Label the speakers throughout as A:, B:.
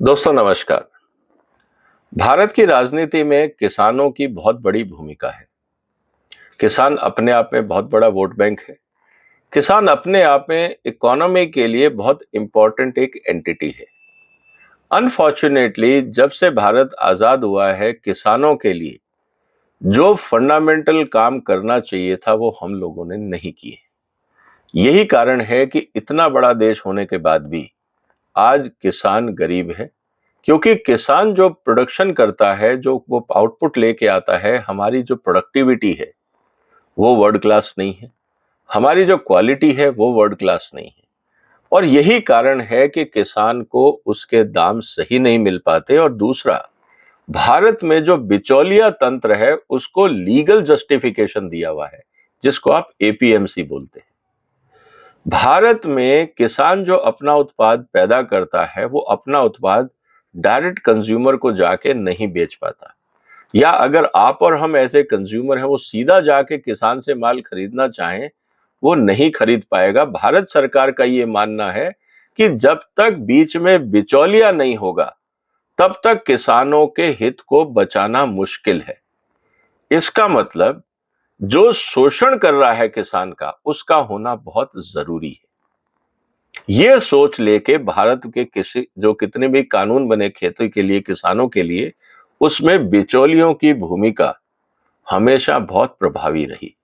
A: दोस्तों नमस्कार। भारत की राजनीति में किसानों की बहुत बड़ी भूमिका है। किसान अपने आप में बहुत बड़ा वोट बैंक है। किसान अपने आप में इकोनॉमी के लिए बहुत इंपॉर्टेंट एक एंटिटी है। अनफॉर्चुनेटली जब से भारत आजाद हुआ है, किसानों के लिए जो फंडामेंटल काम करना चाहिए था वो हम लोगों ने नहीं किए। यही कारण है कि इतना बड़ा देश होने के बाद भी आज किसान गरीब है, क्योंकि किसान जो प्रोडक्शन करता है, जो वो आउटपुट लेके आता है, हमारी जो प्रोडक्टिविटी है वो वर्ल्ड क्लास नहीं है, हमारी जो क्वालिटी है वो वर्ल्ड क्लास नहीं है। और यही कारण है कि किसान को उसके दाम सही नहीं मिल पाते। और दूसरा, भारत में जो बिचौलिया तंत्र है उसको लीगल जस्टिफिकेशन दिया हुआ है, जिसको आप एपीएमसी बोलते हैं। भारत में किसान जो अपना उत्पाद पैदा करता है वो अपना उत्पाद डायरेक्ट कंज्यूमर को जाके नहीं बेच पाता, या अगर आप और हम ऐसे कंज्यूमर हैं वो सीधा जाके किसान से माल खरीदना चाहें वो नहीं खरीद पाएगा। भारत सरकार का ये मानना है कि जब तक बीच में बिचौलिया नहीं होगा तब तक किसानों के हित को बचाना मुश्किल है। इसका मतलब जो शोषण कर रहा है किसान का, उसका होना बहुत जरूरी है। ये सोच लेके भारत के कितने भी कानून बने खेती के लिए, किसानों के लिए, उसमें बिचौलियों की भूमिका हमेशा बहुत प्रभावी रही।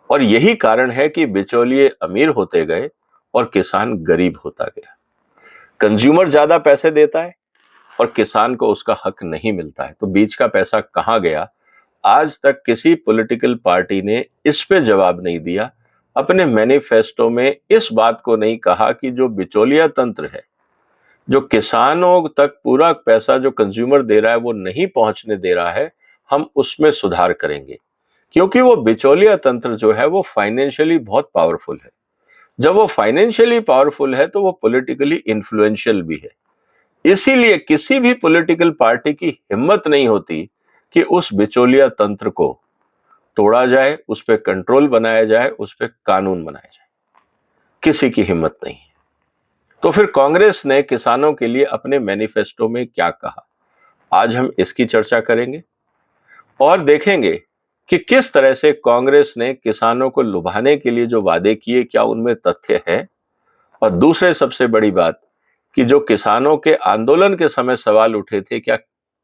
A: और यही कारण है कि बिचौलिए अमीर होते गए और किसान गरीब होता गया। कंज्यूमर ज्यादा पैसे देता है और किसान को उसका हक नहीं मिलता है। तो बीच का पैसा कहां गया, आज तक किसी पॉलिटिकल पार्टी ने इस पे जवाब नहीं दिया। अपने मैनिफेस्टो में इस बात को नहीं कहा कि जो बिचौलिया तंत्र है, जो किसानों तक पूरा पैसा जो कंज्यूमर दे रहा है वो नहीं पहुंचने दे रहा है, हम उसमें सुधार करेंगे। क्योंकि वो बिचौलिया तंत्र जो है वो फाइनेंशियली बहुत पावरफुल है। जब वो फाइनेंशियली पावरफुल है तो वो पॉलिटिकली इन्फ्लुएंशियल भी है। इसीलिए किसी भी पॉलिटिकल पार्टी की हिम्मत नहीं होती कि उस बिचौलिया तंत्र को तोड़ा जाए, उस पर कंट्रोल बनाया जाए, उस पर कानून बनाया जाए। किसी की हिम्मत नहीं है। तो फिर कांग्रेस ने किसानों के लिए अपने मैनिफेस्टो में क्या कहा, आज हम इसकी चर्चा करेंगे और देखेंगे कि किस तरह से कांग्रेस ने किसानों को लुभाने के लिए जो वादे किए, क्या उनमें तथ्य है। और दूसरे सबसे बड़ी बात कि जो किसानों के आंदोलन के समय सवाल उठे थे, क्या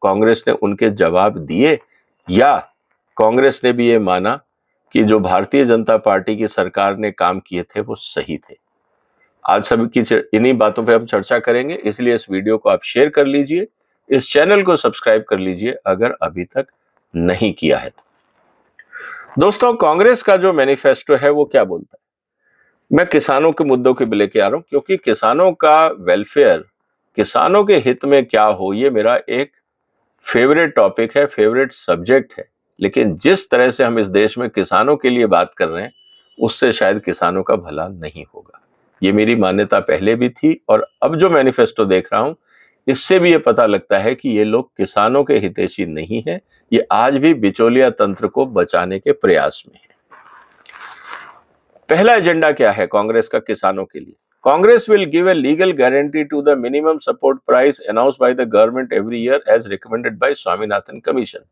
A: कांग्रेस ने उनके जवाब दिए, या कांग्रेस ने भी ये माना कि जो भारतीय जनता पार्टी की सरकार ने काम किए थे वो सही थे। आज सभी की इन्हीं बातों पे हम चर्चा करेंगे, इसलिए इस वीडियो को आप शेयर कर लीजिए, इस चैनल को सब्सक्राइब कर लीजिए अगर अभी तक नहीं किया है। दोस्तों, कांग्रेस का जो मैनिफेस्टो है वो क्या बोलता है, मैं किसानों के मुद्दों के लेके आ रहा हूं, क्योंकि किसानों का वेलफेयर, किसानों के हित में क्या हो, ये मेरा एक फेवरेट टॉपिक है, फेवरेट सब्जेक्ट है। लेकिन जिस तरह से हम इस देश में किसानों के लिए बात कर रहे हैं, उससे शायद किसानों का भला नहीं होगा। ये मेरी मान्यता पहले भी थी और अब जो मैनिफेस्टो देख रहा हूं, इससे भी ये पता लगता है कि ये लोग किसानों के हितैषी नहीं है। ये आज भी बिचौलिया तंत्र को बचाने के प्रयास में है। पहला एजेंडा क्या है कांग्रेस का किसानों के लिए? Congress will give a legal guarantee to the minimum support price announced by the government every year as recommended by Swaminathan commission.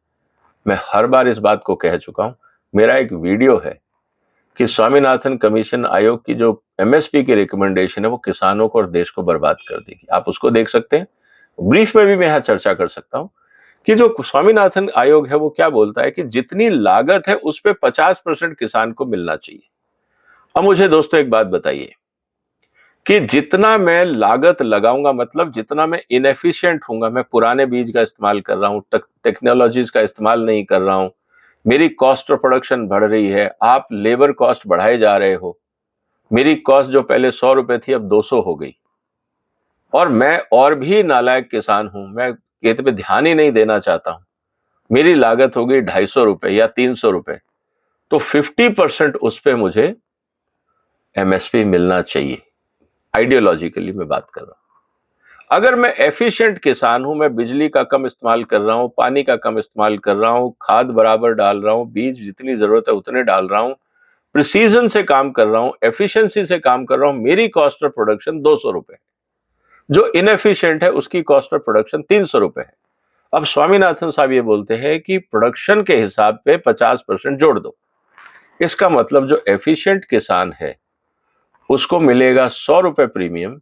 A: मैं हर बार इस बात को कह चुका हूं, मेरा एक वीडियो है कि स्वामीनाथन कमीशन आयोग की जो एमएसपी की रिकमेंडेशन है वो किसानों को और देश को बर्बाद कर देगी। आप उसको देख सकते हैं। ब्रीफ में भी मैं यहां चर्चा कर सकता हूं कि जो स्वामीनाथन आयोग है वो क्या बोलता है कि जितनी लागत है उस पर 50% किसान को मिलना चाहिए। अब मुझे दोस्तों एक बात बताइए कि जितना मैं लागत लगाऊंगा, मतलब जितना मैं इनएफिशिएंट हूंगा, मैं पुराने बीज का इस्तेमाल कर रहा हूं, टेक्नोलॉजीज का इस्तेमाल नहीं कर रहा हूं, मेरी कॉस्ट ऑफ प्रोडक्शन बढ़ रही है, आप लेबर कॉस्ट बढ़ाए जा रहे हो, मेरी कॉस्ट जो पहले 100 रुपए थी अब 200 हो गई, और मैं और भी नालायक किसान हूं, मैं खेत पे ध्यान ही नहीं देना चाहता हूं, मेरी लागत हो गई 250 रुपए या 300 रुपए, तो 50% उस पर मुझे एमएसपी मिलना चाहिए। आइडियोलॉजिकली मैं बात कर रहा हूं। अगर मैं एफिशिएंट किसान हूं, मैं बिजली का कम इस्तेमाल कर रहा हूं, पानी का कम इस्तेमाल कर रहा हूं, खाद बराबर डाल रहा हूं, बीज जितनी जरूरत है उतने डाल रहा हूं, प्रिसीजन से काम कर रहा हूं, एफिशिएंसी से काम कर रहा हूं, मेरी कॉस्ट ऑफ प्रोडक्शन 200 रुपए, जो इनएफिशिएंट है उसकी कॉस्ट ऑफ प्रोडक्शन 300 रुपए है। अब स्वामीनाथन साहब ये बोलते हैं कि प्रोडक्शन के हिसाब पे 50% जोड़ दो। इसका मतलब जो एफिशिएंट किसान है उसको मिलेगा 100 रुपए प्रीमियम,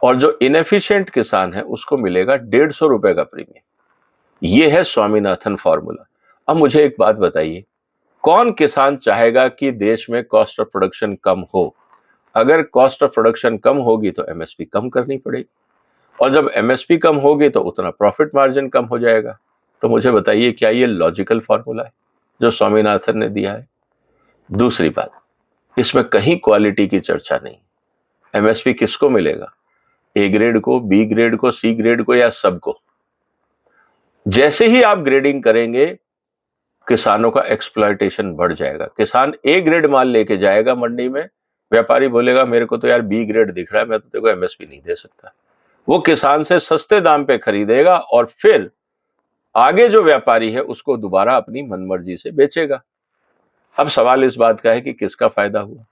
A: और जो इनएफिशिएंट किसान है उसको मिलेगा 150 रुपए का प्रीमियम। ये है स्वामीनाथन फॉर्मूला। अब मुझे एक बात बताइए, कौन किसान चाहेगा कि देश में कॉस्ट ऑफ प्रोडक्शन कम हो? अगर कॉस्ट ऑफ प्रोडक्शन कम होगी तो एमएसपी कम करनी पड़ेगी, और जब एमएसपी कम होगी तो उतना प्रॉफिट मार्जिन कम हो जाएगा। तो मुझे बताइए, क्या ये लॉजिकल फॉर्मूला है जो स्वामीनाथन ने दिया है? दूसरी बात, इसमें कहीं क्वालिटी की चर्चा नहीं। एमएसपी किसको मिलेगा? ए ग्रेड को, बी ग्रेड को, सी ग्रेड को, या सबको? जैसे ही आप ग्रेडिंग करेंगे किसानों का एक्सप्लॉयटेशन बढ़ जाएगा। किसान ए ग्रेड माल लेके जाएगा मंडी में, व्यापारी बोलेगा मेरे को तो यार बी ग्रेड दिख रहा है, मैं तो तेरे को एमएसपी नहीं दे सकता। वो किसान से सस्ते दाम पे खरीदेगा और फिर आगे जो व्यापारी है उसको दोबारा अपनी मनमर्जी से बेचेगा। अब सवाल इस बात का है कि किसका फायदा हुआ।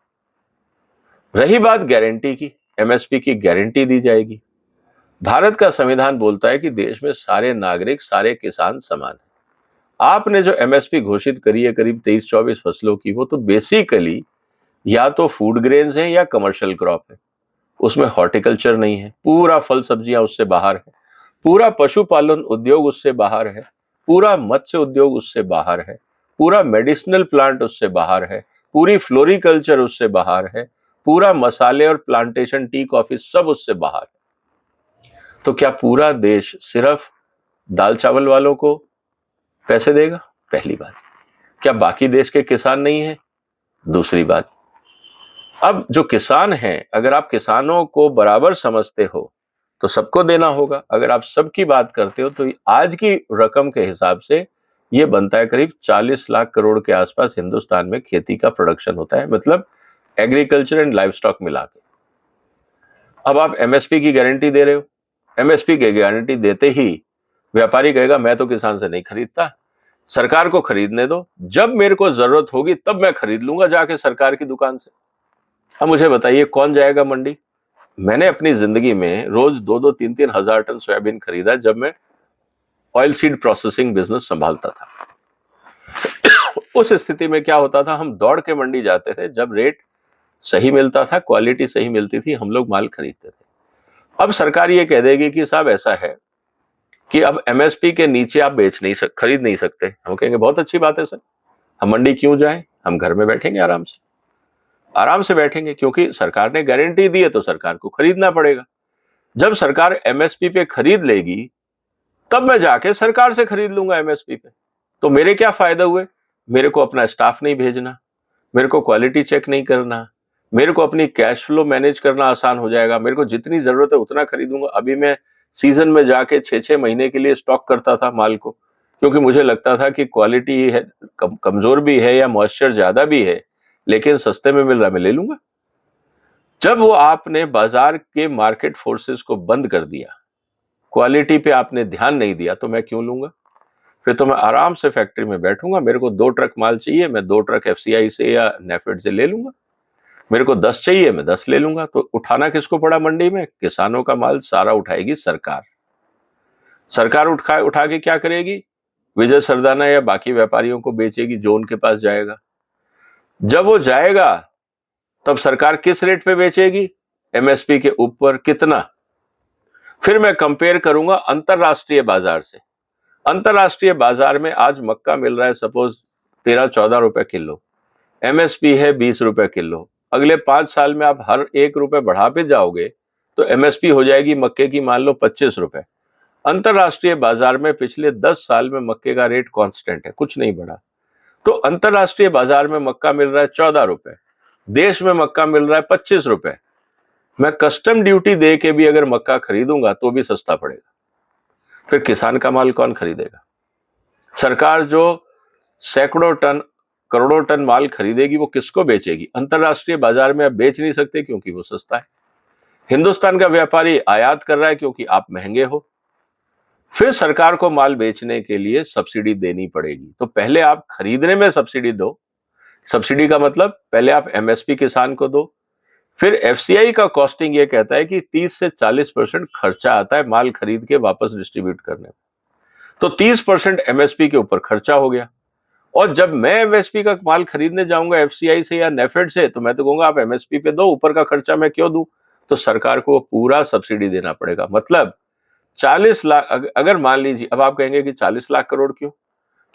A: रही बात गारंटी की, एमएसपी की गारंटी दी जाएगी। भारत का संविधान बोलता है कि देश में सारे नागरिक, सारे किसान समान हैं। आपने जो एमएसपी घोषित करी है करीब 23-24 फसलों की, वो तो बेसिकली या तो फूड ग्रेन्स हैं या कमर्शियल क्रॉप है। उसमें हॉर्टिकल्चर नहीं है, पूरा फल सब्जियां उससे बाहर है, पूरा पशुपालन उद्योग उससे बाहर है, पूरा मत्स्य उद्योग उससे बाहर है, पूरा मेडिसिनल प्लांट उससे बाहर है, पूरी फ्लोरिकल्चर उससे बाहर है, पूरा मसाले और प्लांटेशन, टी, कॉफी सब उससे बाहर है। तो क्या पूरा देश सिर्फ दाल चावल वालों को पैसे देगा? पहली बात। क्या बाकी देश के किसान नहीं है? दूसरी बात। अब जो किसान हैं, अगर आप किसानों को बराबर समझते हो तो सबको देना होगा। अगर आप सबकी बात करते हो तो आज की रकम के हिसाब से ये बनता है करीब 40 लाख करोड़ के आसपास हिंदुस्तान में खेती का प्रोडक्शन होता है, मतलब एग्रीकल्चर एंड लाइव स्टॉक मिला के। अब आप एमएसपी की गारंटी दे रहे हो, एमएसपी की गारंटी देते ही व्यापारी कहेगा मैं तो किसान से नहीं खरीदता, सरकार को खरीदने दो, जब मेरे को जरूरत होगी तब मैं खरीद लूंगा जाके सरकार की दुकान से। अब मुझे बताइए कौन जाएगा मंडी? मैंने अपनी जिंदगी में रोज 2-2, 3-3 हजार टन सोयाबीन खरीदा जब मैं ऑयल सीड प्रोसेसिंग बिजनेस संभालता था। उस स्थिति में क्या होता था, हम दौड़ के मंडी जाते थे, जब रेट सही मिलता था, क्वालिटी सही मिलती थी, हम लोग माल खरीदते थे। अब सरकार ये कह देगी कि साहब ऐसा है कि अब एमएसपी के नीचे आप खरीद नहीं सकते। हम कहेंगे बहुत अच्छी बात है सर, हम मंडी क्यों जाएं, हम घर में बैठेंगे आराम से बैठेंगे, क्योंकि सरकार ने गारंटी दी है तो सरकार को खरीदना पड़ेगा। जब सरकार एमएसपी पे खरीद लेगी तब मैं जाके सरकार से खरीद लूंगा एमएसपी पे। तो मेरे क्या फायदा हुए? मेरे को अपना स्टाफ नहीं भेजना, मेरे को क्वालिटी चेक नहीं करना, मेरे को अपनी कैश फ्लो मैनेज करना आसान हो जाएगा, मेरे को जितनी जरूरत है उतना खरीदूंगा। अभी मैं सीजन में जाके 6-6 महीने के लिए स्टॉक करता था माल को, क्योंकि मुझे लगता था कि क्वालिटी है कमजोर भी है या मॉइस्चर ज्यादा भी है, लेकिन सस्ते में मिल रहा, मैं ले लूंगा। जब वो आपने बाजार के मार्केट फोर्सेस को बंद कर दिया, क्वालिटी पे आपने ध्यान नहीं दिया, तो मैं क्यों लूंगा? फिर तो मैं आराम से फैक्ट्री में बैठूंगा, मेरे को 2 ट्रक माल चाहिए, मैं 2 ट्रक एफसीआई से या नेफेड से ले लूंगा। मेरे को 10 चाहिए, मैं 10 ले लूंगा। तो उठाना किसको पड़ा मंडी में? किसानों का माल सारा उठाएगी सरकार। सरकार उठा के क्या करेगी? विजय सरदाना या बाकी व्यापारियों को बेचेगी जो उनके पास जाएगा। जब वो जाएगा तब सरकार किस रेट पे बेचेगी? एमएसपी के ऊपर कितना? फिर मैं कंपेयर करूंगा अंतरराष्ट्रीय बाजार से। अंतरराष्ट्रीय बाजार में आज मक्का मिल रहा है सपोज 13-14 रुपए किलो, एमएसपी है 20 रुपए किलो। अगले 5 साल में आप हर 1 रुपए बढ़ा पे जाओगे तो एमएसपी हो जाएगी मक्के की मान लो 25 रुपए। अंतरराष्ट्रीय बाजार में पिछले 10 साल में मक्के का रेट कांस्टेंट है, कुछ नहीं बढ़ा। तो अंतरराष्ट्रीय बाजार में मक्का मिल रहा है 14 रुपए, देश में मक्का मिल रहा है 25 रुपए। मैं कस्टम ड्यूटी दे के भी अगर मक्का खरीदूंगा तो भी सस्ता पड़ेगा। फिर किसान का माल कौन खरीदेगा? सरकार जो सैकड़ों टन, करोड़ों टन माल खरीदेगी वो किसको बेचेगी? अंतरराष्ट्रीय बाजार में आप बेच नहीं सकते क्योंकि वो सस्ता है। हिंदुस्तान का व्यापारी आयात कर रहा है क्योंकि आप महंगे हो। फिर सरकार को माल बेचने के लिए सब्सिडी देनी पड़ेगी। तो पहले आप खरीदने में सब्सिडी दो, सब्सिडी का मतलब पहले आप एमएसपी किसान को दो, फिर एफसीआई का कॉस्टिंग ये कहता है कि 30 से 40% खर्चा आता है माल खरीद के वापस डिस्ट्रीब्यूट करने में। तो 30% एमएसपी के ऊपर खर्चा हो गया। और जब मैं एमएसपी का माल खरीदने जाऊंगा एफसीआई से या नेफेड से, तो मैं तो कहूंगा आप एमएसपी पे दो, ऊपर का खर्चा मैं क्यों दूं? तो सरकार को पूरा सब्सिडी देना पड़ेगा। मतलब 40 लाख, अगर मान लीजिए, अब आप कहेंगे कि 40 लाख करोड़ क्यों?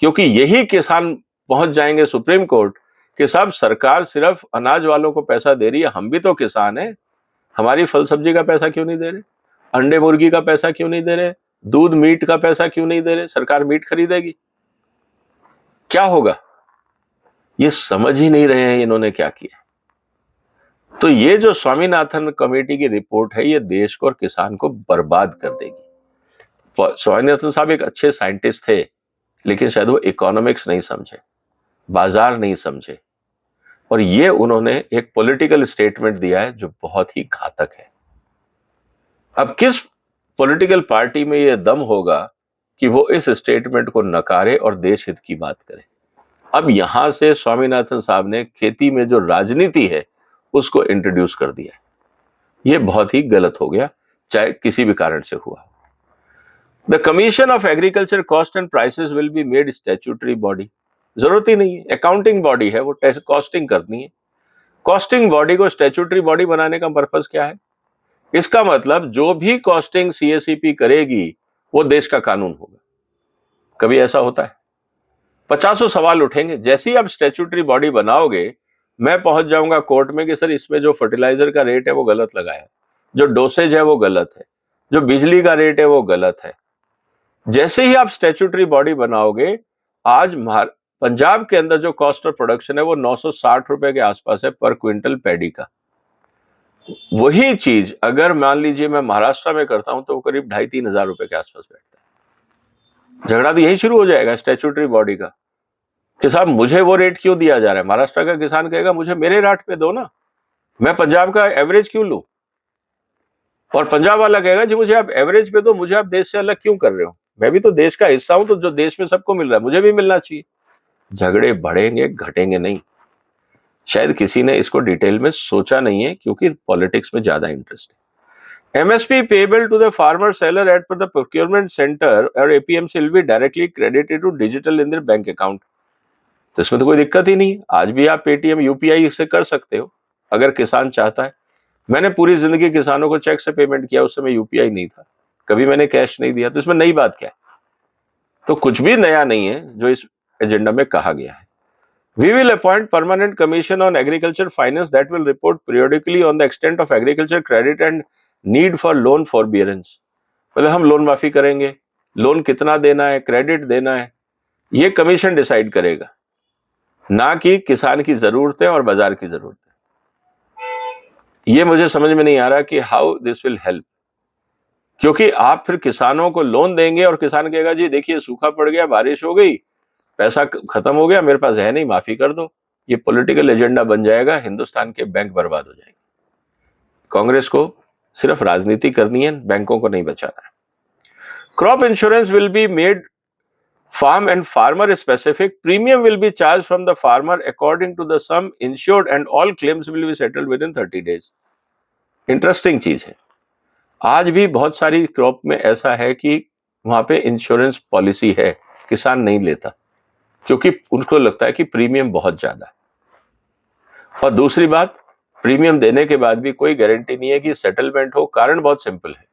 A: क्योंकि यही किसान पहुंच जाएंगे सुप्रीम कोर्ट कि साहब सरकार सिर्फ अनाज वालों को पैसा दे रही है, हम भी तो किसान हैं, हमारी फल सब्जी का पैसा क्यों नहीं दे रहे? अंडे मुर्गी का पैसा क्यों नहीं दे रहे? दूध मीट का पैसा क्यों नहीं दे रहे? सरकार मीट खरीदेगी, क्या होगा? ये समझ ही नहीं रहे हैं इन्होंने क्या किया। तो ये जो स्वामीनाथन कमेटी की रिपोर्ट है, ये देश को और किसान को बर्बाद कर देगी। स्वामीनाथन साहब एक अच्छे साइंटिस्ट थे, लेकिन शायद वो इकोनॉमिक्स नहीं समझे, बाजार नहीं समझे, और ये उन्होंने एक पॉलिटिकल स्टेटमेंट दिया है जो बहुत ही घातक है। अब किस पॉलिटिकल पार्टी में ये दम होगा कि वो इस स्टेटमेंट को नकारे और देश हित की बात करे? अब यहां से स्वामीनाथन साहब ने खेती में जो राजनीति है उसको इंट्रोड्यूस कर दिया। ये बहुत ही गलत हो गया, चाहे किसी भी कारण से हुआ। The commission of agriculture cost and prices will be made statutory body. जरूरत ही नहीं है, अकाउंटिंग बॉडी है, वो कॉस्टिंग करनी है। कॉस्टिंग बॉडी को स्टैट्यूटरी बॉडी बनाने का पर्पस क्या है? इसका मतलब जो भी कॉस्टिंग सीएसईपी करेगी वो देश का कानून होगा। कभी ऐसा होता है? 50 सवाल उठेंगे। जैसे ही आप स्टैट्यूटरी बॉडी बनाओगे, मैं पहुंच जाऊंगा कोर्ट में कि सर इसमें जो फर्टिलाइजर का रेट है वो गलत लगाया है, जो डोसेज है वो गलत है, जो बिजली का रेट है वो गलत है। जैसे ही आप स्टैट्यूटरी बॉडी बनाओगे, आज पंजाब के अंदर जो कॉस्ट ऑफ प्रोडक्शन है वो 960 रुपए के आसपास है पर क्विंटल पैडी का। वही चीज अगर मान लीजिए मैं महाराष्ट्र में करता हूं तो वो करीब 2,500-3 हजार रुपए के आसपास बैठता है। झगड़ा तो यही शुरू हो जाएगा स्टैट्यूटरी बॉडी का कि साहब मुझे वो रेट क्यों दिया जा रहा है। महाराष्ट्र का किसान कहेगा मुझे मेरे रेट पे दो ना, मैं पंजाब का एवरेज क्यों लूं? और पंजाब वाला कहेगा जी मुझे आप एवरेज पे दो, मुझे आप देश से अलग क्यों कर रहे हो? मैं भी तो देश का हिस्सा हूं, तो जो देश में सबको मिल रहा है मुझे भी मिलना चाहिए। झगड़े बढ़ेंगे, घटेंगे नहीं। शायद किसी ने इसको डिटेल में सोचा नहीं है क्योंकि पॉलिटिक्स में ज्यादा इंटरेस्ट है। MSP payable to the farmer seller at the procurement centre और APMC will be directly credited to digital in their bank account. तो इसमें तो कोई दिक्कत ही नहीं। आज भी आप पेटीएम यूपीआई से कर सकते हो अगर किसान चाहता है। मैंने पूरी जिंदगी किसानों को चेक से पेमेंट किया, उस समय यूपीआई नहीं था, कभी मैंने कैश नहीं दिया, तो इसमें नई बात क्या है? तो कुछ भी नया नहीं है जो इस एजेंडा में कहा गया है। We will appoint permanent commission on agriculture finance that will report periodically on the extent of agriculture credit and need for loan forbearance। मतलब हम लोन माफी करेंगे, लोन कितना देना है, क्रेडिट देना है, ये कमीशन डिसाइड करेगा, ना कि किसान की जरूरतें और बाजार की जरूरतें। ये मुझे समझ में नहीं आ रहा कि हाउ दिस विल हेल्प, क्योंकि आप फिर किसानों को लोन देंगे और किसान कहेगा जी देखिए सूखा पड़ गया, बारिश हो गई, पैसा खत्म हो गया, मेरे पास है नहीं, माफी कर दो। ये पॉलिटिकल एजेंडा बन जाएगा, हिंदुस्तान के बैंक बर्बाद हो जाएंगे। कांग्रेस को सिर्फ राजनीति करनी है, बैंकों को नहीं बचाना है। Crop insurance will be made farm and farmer specific. Premium will be charge from the farmer according to the sum insured and all claims will be settled within 30 days। Interesting चीज है। आज भी बहुत सारी crop में ऐसा है कि वहां पे इंश्योरेंस पॉलिसी है, किसान नहीं लेता क्योंकि उनको लगता है कि प्रीमियम बहुत ज्यादा है। और दूसरी बात, प्रीमियम देने के बाद भी कोई गारंटी नहीं है कि सेटलमेंट हो। कारण बहुत सिंपल है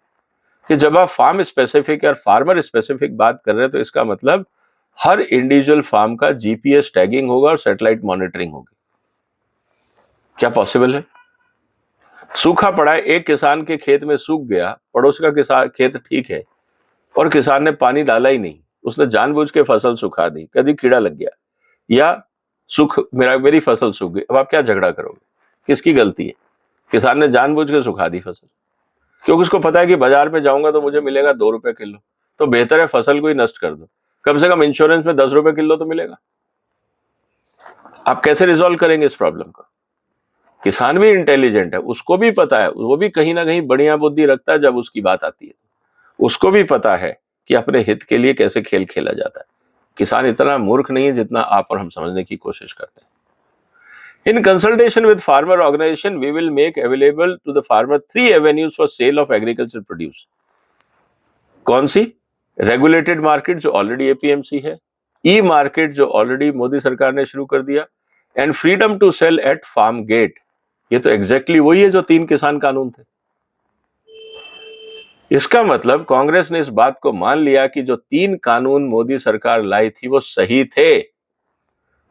A: कि जब आप फार्म स्पेसिफिक और फार्मर स्पेसिफिक बात कर रहे हैं तो इसका मतलब हर इंडिविजुअल फार्म का जीपीएस टैगिंग होगा और सैटेलाइट मॉनिटरिंग होगी। क्या पॉसिबल है? सूखा पड़ा है, एक किसान के खेत में सूख गया, पड़ोस का किसान खेत ठीक है और किसान ने पानी डाला ही नहीं, उसने जानबूझ के फसल सुखा दी, कभी कीड़ा लग गया या मेरी फसल सूख गई। अब आप क्या झगड़ा करोगे? किसकी गलती है? किसान ने जानबूझ के सुखा दी फसल, क्योंकि उसको पता है कि बाजार में जाऊंगा तो मुझे मिलेगा 2 रुपए किलो, तो बेहतर है फसल को ही नष्ट कर दो, कम से कम इंश्योरेंस में 10 रुपए किलो तो मिलेगा। आप कैसे रिजॉल्व करेंगे इस प्रॉब्लम को? किसान भी इंटेलिजेंट है, उसको भी पता है, वो भी कहीं ना कहीं बढ़िया बुद्धि रखता है जब उसकी बात आती है। उसको भी पता है कि अपने हित के लिए कैसे खेल खेला जाता है। किसान इतना मूर्ख नहीं है जितना आप और हम समझने की कोशिश करते हैं। In consultation with farmer organization, we will make available to the farmer 3 avenues for sale of agricultural produce. कौन सी? रेगुलेटेड मार्केट जो ऑलरेडी एपीएमसी है, ई मार्केट जो ऑलरेडी मोदी सरकार ने शुरू कर दिया, and freedom to sell at farm gate. ये तो एग्जैक्टली वही है जो 3 किसान कानून थे। इसका मतलब कांग्रेस ने इस बात को मान लिया कि जो 3 कानून मोदी सरकार लाई थी वो सही थे।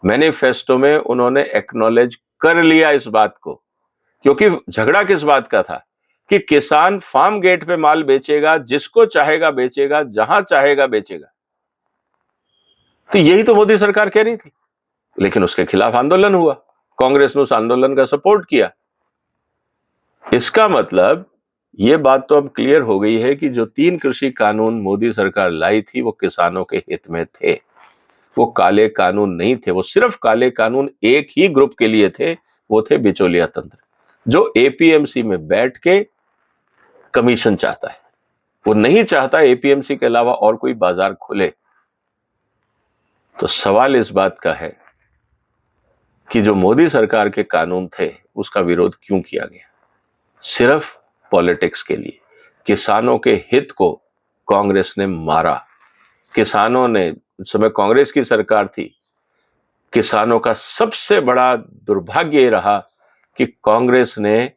A: मैनिफेस्टो में उन्होंने एक्नॉलेज कर लिया इस बात को, क्योंकि झगड़ा किस बात का था कि किसान फार्म गेट पे माल बेचेगा, जिसको चाहेगा बेचेगा, जहां चाहेगा बेचेगा। तो यही तो मोदी सरकार कह रही थी, लेकिन उसके खिलाफ आंदोलन हुआ, कांग्रेस ने उस आंदोलन का सपोर्ट किया। इसका मतलब ये बात तो अब क्लियर हो गई है कि जो 3 कृषि कानून मोदी सरकार लाई थी वो किसानों के हित में थे, वो काले कानून नहीं थे। वो सिर्फ काले कानून एक ही ग्रुप के लिए थे, वो थे बिचौलिया तंत्र, जो एपीएमसी में बैठ के कमीशन चाहता है। वो नहीं चाहता एपीएमसी के अलावा और कोई बाजार खुले। तो सवाल इस बात का है कि जो मोदी सरकार के कानून थे उसका विरोध क्यों किया गया? सिर्फ पॉलिटिक्स के लिए। किसानों के हित को कांग्रेस ने मारा। किसानों ने, उस समय कांग्रेस की सरकार थी, किसानों का सबसे बड़ा दुर्भाग्य ये रहा कि कांग्रेस ने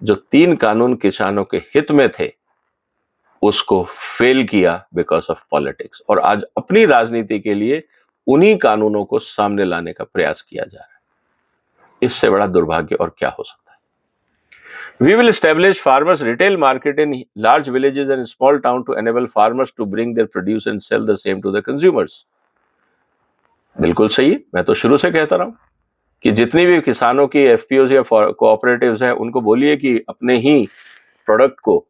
A: जो 3 कानून किसानों के हित में थे उसको फेल किया बिकॉज ऑफ पॉलिटिक्स, और आज अपनी राजनीति के लिए उन्हीं कानूनों को सामने लाने का प्रयास किया जा रहा है। इससे बड़ा दुर्भाग्य और क्या हो सकता है? We will establish farmers retail market in large villages and small town to enable farmers to bring their produce and sell the same to the consumers. बिल्कुल सही। मैं तो शुरू से कहता रहा हूं कि जितनी भी किसानों की एफपीओ या कोऑपरेटिव्स हैं उनको बोलिए कि अपने ही प्रोडक्ट को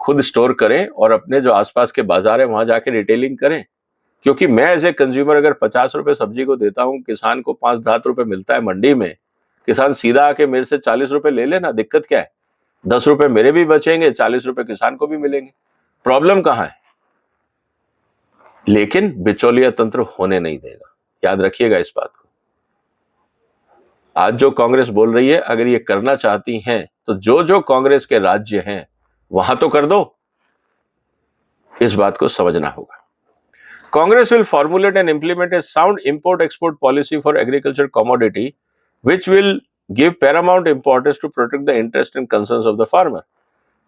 A: खुद स्टोर करें और अपने जो आसपास के बाजार है वहां जाके रिटेलिंग करें। क्योंकि मैं एज ए कंज्यूमर अगर 50 रुपए सब्जी को देता हूं, किसान को 5-10 रुपए मिलता है मंडी में, किसान सीधा आके मेरे से 40 रुपए ले लेना, दिक्कत क्या है? 10 रुपए मेरे भी बचेंगे, 40 रुपए किसान को भी मिलेंगे। प्रॉब्लम कहां है? लेकिन बिचौलिया तंत्र होने नहीं देगा, याद रखिएगा इस बात को। आज जो कांग्रेस बोल रही है, अगर ये करना चाहती हैं तो जो जो कांग्रेस के राज्य हैं वहां तो कर दो। इस बात को समझना होगा। Congress will formulate and implement A sound import export policy for agriculture commodity which will give paramount importance to protect the interest and concerns of the farmer.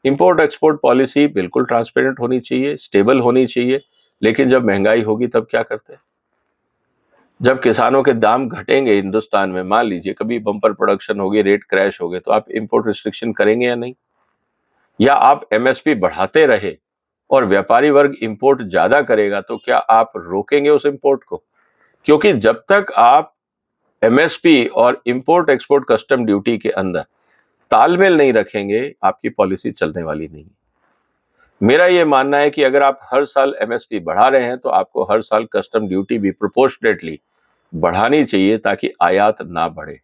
A: Import export policy बिल्कुल ट्रांसपेरेंट होनी चाहिए, स्टेबल होनी चाहिए, लेकिन जब महंगाई होगी तब क्या करते हैं? जब किसानों के दाम घटेंगे हिंदुस्तान में, मान लीजिए कभी बम्पर प्रोडक्शन हो गई, रेट क्रैश हो गए, तो आप इंपोर्ट रिस्ट्रिक्शन करेंगे या नहीं? या आप एमएसपी बढ़ाते रहे और व्यापारी वर्ग इंपोर्ट ज्यादा करेगा तो क्या आप रोकेंगे उस इंपोर्ट को? क्योंकि जब तक आप एमएसपी और इंपोर्ट एक्सपोर्ट कस्टम ड्यूटी के अंदर तालमेल नहीं रखेंगे, आपकी पॉलिसी चलने वाली नहीं। मेरा यह मानना है कि अगर आप हर साल एमएसपी बढ़ा रहे हैं तो आपको हर साल कस्टम ड्यूटी भी प्रोपोर्शनेटली बढ़ानी चाहिए ताकि आयात ना बढ़े।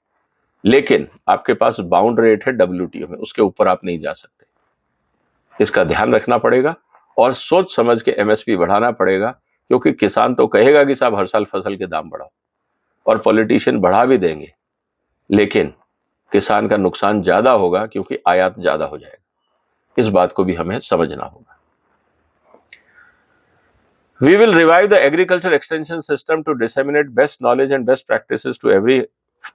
A: लेकिन आपके पास बाउंड रेट है डब्ल्यूटीओ में, उसके ऊपर आप नहीं जा सकते। इसका ध्यान रखना पड़ेगा और सोच समझ के एमएसपी बढ़ाना पड़ेगा, क्योंकि किसान तो कहेगा कि साहब हर साल फसल के दाम बढ़ाओ, और पॉलिटिशियन बढ़ा भी देंगे, लेकिन किसान का नुकसान ज्यादा होगा क्योंकि आयात ज्यादा हो जाएगा। इस बात को भी हमें समझना होगा। We will revive the agriculture extension system to disseminate best knowledge and best practices to every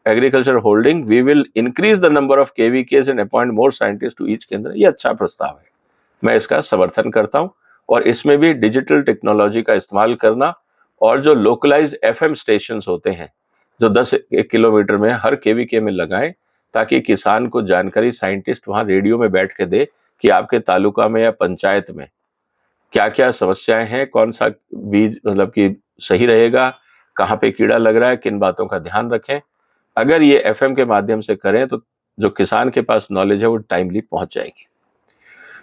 A: agriculture holding. We will increase the number of KVKs and appoint more scientists to each केंद्र। ये अच्छा प्रस्ताव है, मैं इसका समर्थन करता हूं, और इसमें भी डिजिटल टेक्नोलॉजी का इस्तेमाल करना, और जो लोकलाइज्ड एफएम स्टेशंस होते हैं जो 10 किलोमीटर में हर केवीके में लगाएं, ताकि किसान को जानकारी साइंटिस्ट वहां रेडियो में बैठ के दे कि आपके तालुका में या पंचायत में क्या क्या समस्याएं हैं, कौन सा बीज मतलब कि सही रहेगा, कहाँ पे कीड़ा लग रहा है, किन बातों का ध्यान रखें। अगर ये एफएम के माध्यम से करें तो जो किसान के पास नॉलेज है वो टाइमली पहुंच जाएगी।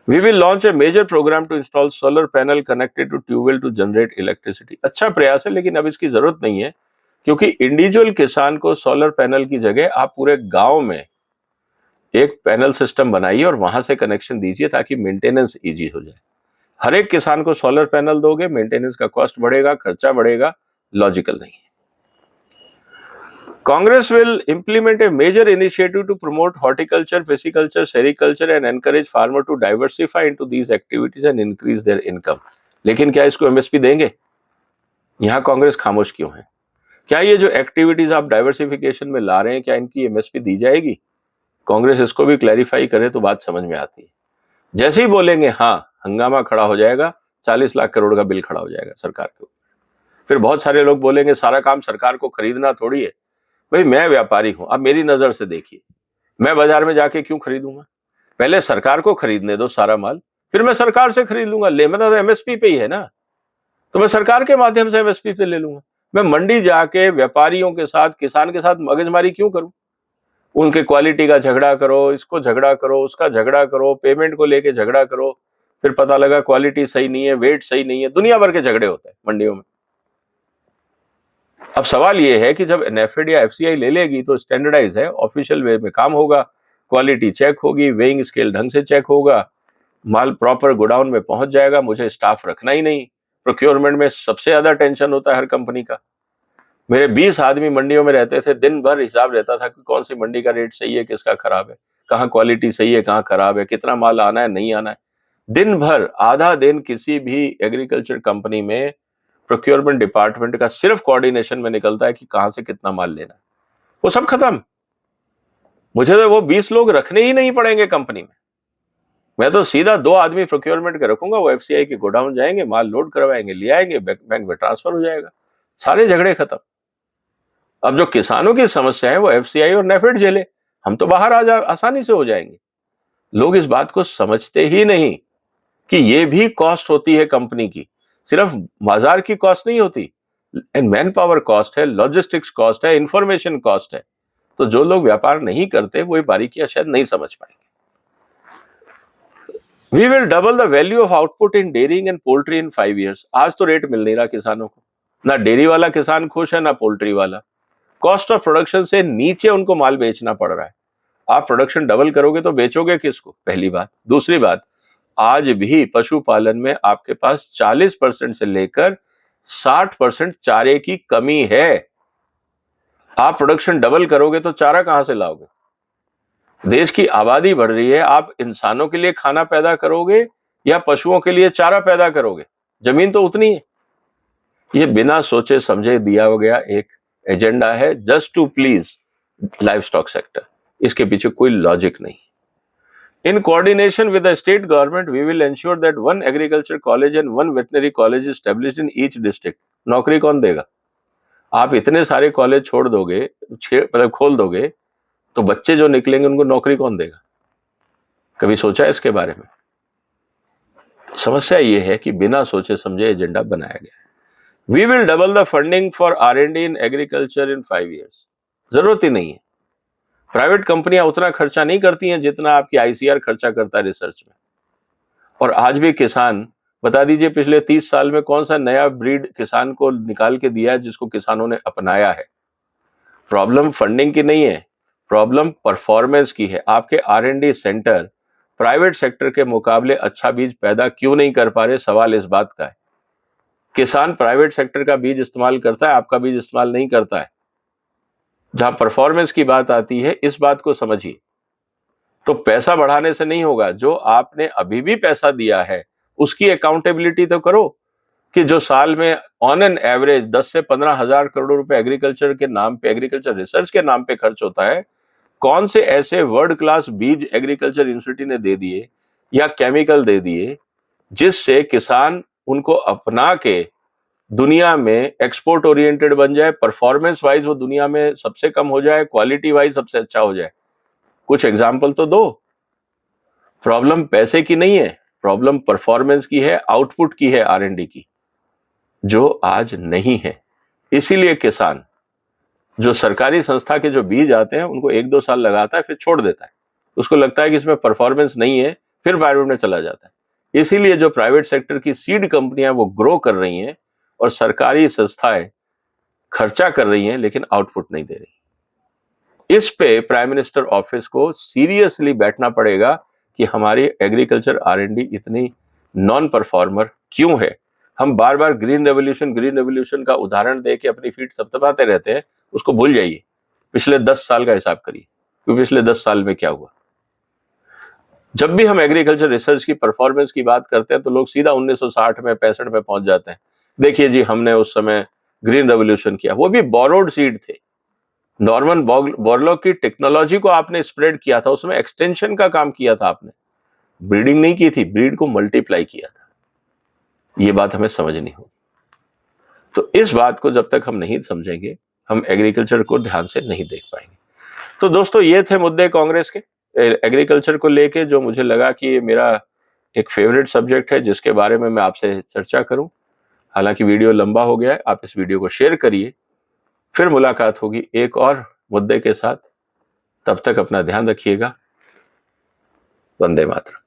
A: We will launch a major program to install solar panel connected to tube well to generate electricity। अच्छा प्रयास है, लेकिन अब इसकी जरूरत नहीं है, क्योंकि इंडिविजुअल किसान को सोलर पैनल की जगह आप पूरे गांव में एक पैनल सिस्टम बनाइए और वहां से कनेक्शन दीजिए ताकि मेंटेनेंस इजी हो जाए। हर एक किसान को सोलर पैनल दोगे, मेंटेनेंस का कॉस्ट बढ़ेगा, खर्चा बढ़ेगा, लॉजिकल नहीं है। Congress will implement a major initiative to promote horticulture, pisciculture, sericulture and encourage farmer to diversify into these activities and increase their income. लेकिन क्या इसको एमएसपी देंगे? यहां कांग्रेस खामोश क्यों है? क्या ये जो एक्टिविटीज आप डाइवर्सिफिकेशन में ला रहे हैं, क्या इनकी एमएसपी दी जाएगी? कांग्रेस इसको भी क्लैरिफाई करे तो बात समझ में आती है। जैसे ही बोलेंगे हाँ, हंगामा खड़ा हो जाएगा, 40 लाख करोड़ का बिल खड़ा हो जाएगा सरकार के ऊपर। फिर बहुत सारे लोग बोलेंगे सारा काम सरकार को खरीदना थोड़ी है। भाई मैं व्यापारी हूं, अब मेरी नजर से देखिए, मैं बाजार में जाके क्यों खरीदूंगा? पहले सरकार को खरीदने दो सारा माल, फिर मैं सरकार से खरीद लूंगा। ले मैं तो एमएसपी पे ही है ना, तो मैं सरकार के माध्यम से एमएसपी पे ले लूंगा। मैं मंडी जाके व्यापारियों के साथ, किसान के साथ मगजमारी क्यों करूं? उनके क्वालिटी का झगड़ा करो, इसको झगड़ा करो, उसका झगड़ा करो, पेमेंट को लेके झगड़ा करो, फिर पता लगा क्वालिटी सही नहीं है, वेट सही नहीं है, दुनिया भर के झगड़े होते हैं मंडियों में। अब सवाल यह है कि जब नेफेड या एफसीआई ले लेगी तो स्टैंडर्डाइज है, ऑफिशियल वे में काम होगा, क्वालिटी चेक होगी, वेइंग स्केल ढंग से चेक होगा, माल प्रॉपर गोडाउन में पहुंच जाएगा, मुझे स्टाफ रखना ही नहीं। प्रोक्योरमेंट में सबसे ज्यादा टेंशन होता है हर कंपनी का। मेरे 20 आदमी मंडियों में रहते थे, दिन भर हिसाब रहता था कि कौन सी मंडी का रेट सही है, किसका खराब है, कहाँ क्वालिटी सही है, कहाँ खराब है, कितना माल आना है, नहीं आना है। दिन भर आधा दिन किसी भी एग्रीकल्चर कंपनी में प्रोक्योरमेंट डिपार्टमेंट का सिर्फ कोऑर्डिनेशन में निकलता है कि कहां से कितना माल लेना है। वो सब खत्म। मुझे तो वो 20 लोग रखने ही नहीं पड़ेंगे कंपनी में। मैं तो सीधा 2 आदमी प्रोक्योरमेंट के रखूंगा, वो एफसीआई के गोडाउन जाएंगे, माल लोड करवाएंगे, ले आएंगे, बैंक में ट्रांसफर हो जाएगा, सारे झगड़े खत्म। अब जो किसानों की समस्या है वो एफसीआई और नेफेड झेले, हम तो बाहर आसानी से हो जाएंगे। लोग इस बात को समझते ही नहीं कि ये भी कॉस्ट होती है कंपनी की, सिर्फ बाजार की कॉस्ट नहीं होती, मैन पावर कॉस्ट है, लॉजिस्टिक्स कॉस्ट है, इंफॉर्मेशन कॉस्ट है। तो जो लोग व्यापार नहीं करते वो ये बारीकियां शायद नहीं समझ पाएंगे। We will double the value of output in dairying and poultry in 5 years। आज तो रेट मिल नहीं रहा किसानों को, ना डेयरी वाला किसान खुश है ना पोल्ट्री वाला। कॉस्ट ऑफ प्रोडक्शन से नीचे उनको माल बेचना पड़ रहा है। आप प्रोडक्शन डबल करोगे तो बेचोगे किसको? पहली बात। दूसरी बात, आज भी पशुपालन में आपके पास 40% से लेकर 60% चारे की कमी है। आप प्रोडक्शन डबल करोगे तो चारा कहां से लाओगे? देश की आबादी बढ़ रही है, आप इंसानों के लिए खाना पैदा करोगे या पशुओं के लिए चारा पैदा करोगे? जमीन तो उतनी है। ये बिना सोचे समझे दिया गया एक एजेंडा है, just to please livestock sector. इसके पीछे कोई लॉजिक नहीं। In coordination with the state government, we will ensure that one agriculture college and one veterinary college is established in each district। नौकरी कौन देगा? आप इतने सारे कॉलेज छोड़ दोगे, मतलब खोल दोगे, तो बच्चे जो निकलेंगे उनको नौकरी कौन देगा? कभी सोचा है इसके बारे में? समस्या ये है कि बिना सोचे समझे एजेंडा बनाया गया है। We will double the funding for R&D in agriculture in 5 years। जरूरत ही नहीं है। प्राइवेट कंपनियां उतना खर्चा नहीं करती हैं जितना आपकी आईसीआर खर्चा करता है रिसर्च में। और आज भी किसान, बता दीजिए पिछले 30 साल में कौन सा नया ब्रीड किसान को निकाल के दिया है जिसको किसानों ने अपनाया है? प्रॉब्लम फंडिंग की नहीं है, प्रॉब्लम परफॉर्मेंस की है। आपके R&D सेंटर प्राइवेट सेक्टर के मुकाबले अच्छा बीज पैदा क्यों नहीं कर पा रहे? सवाल इस बात का है। किसान प्राइवेट सेक्टर का बीज इस्तेमाल करता है, आपका बीज इस्तेमाल नहीं करता है। जहां परफॉर्मेंस की बात आती है, इस बात को समझिए। तो पैसा बढ़ाने से नहीं होगा, जो आपने अभी भी पैसा दिया है उसकी अकाउंटेबिलिटी तो करो कि जो साल में ऑन एन एवरेज 10 से 15 हजार करोड़ रुपए एग्रीकल्चर के नाम पे, एग्रीकल्चर रिसर्च के नाम पे खर्च होता है, कौन से ऐसे वर्ल्ड क्लास बीज एग्रीकल्चर यूनिवर्सिटी ने दे दिए या केमिकल दे दिए जिससे किसान उनको अपना के दुनिया में एक्सपोर्ट ओरिएंटेड बन जाए, परफॉर्मेंस वाइज वो दुनिया में सबसे कम हो जाए, क्वालिटी वाइज सबसे अच्छा हो जाए? कुछ एग्जाम्पल तो दो। प्रॉब्लम पैसे की नहीं है, प्रॉब्लम परफॉर्मेंस की है, आउटपुट की है, R&D की, जो आज नहीं है। इसीलिए किसान जो सरकारी संस्था के जो बीज आते हैं उनको 1-2 साल लगाता है, फिर छोड़ देता है। उसको लगता है कि इसमें परफॉर्मेंस नहीं है, फिर प्राइवेट में चला जाता है। इसीलिए जो प्राइवेट सेक्टर की सीड कंपनियां वो ग्रो कर रही हैं और सरकारी संस्थाएं खर्चा कर रही हैं लेकिन आउटपुट नहीं दे रही। इस पे प्राइम मिनिस्टर ऑफिस को सीरियसली बैठना पड़ेगा कि हमारी एग्रीकल्चर R&D इतनी नॉन परफॉर्मर क्यों है। हम बार बार ग्रीन रेवोल्यूशन का उदाहरण दे के अपनी फीट थपथपाते रहते हैं, उसको भूल जाइए। पिछले 10 साल का हिसाब करिए कि पिछले 10 साल में क्या हुआ। जब भी हम एग्रीकल्चर रिसर्च की परफॉर्मेंस की बात करते हैं तो लोग सीधा 1960 में 65 में पहुंच जाते हैं। देखिए जी, हमने उस समय ग्रीन रेवोल्यूशन किया, वो भी बोरोड सीड थे। नॉर्मन बोरलॉग की टेक्नोलॉजी को आपने स्प्रेड किया था, उसमें एक्सटेंशन का काम किया था आपने, ब्रीडिंग नहीं की थी, ब्रीड को मल्टीप्लाई किया था। ये बात हमें समझनी होगी। तो इस बात को जब तक हम नहीं समझेंगे, हम एग्रीकल्चर को ध्यान से नहीं देख पाएंगे। तो दोस्तों, ये थे मुद्दे कांग्रेस के एग्रीकल्चर को लेके, जो मुझे लगा कि ये मेरा एक फेवरेट सब्जेक्ट है जिसके बारे में मैं आपसे चर्चा करूं। हालांकि वीडियो लंबा हो गया है, आप इस वीडियो को शेयर करिए। फिर मुलाकात होगी एक और मुद्दे के साथ। तब तक अपना ध्यान रखिएगा। वंदे मातरम।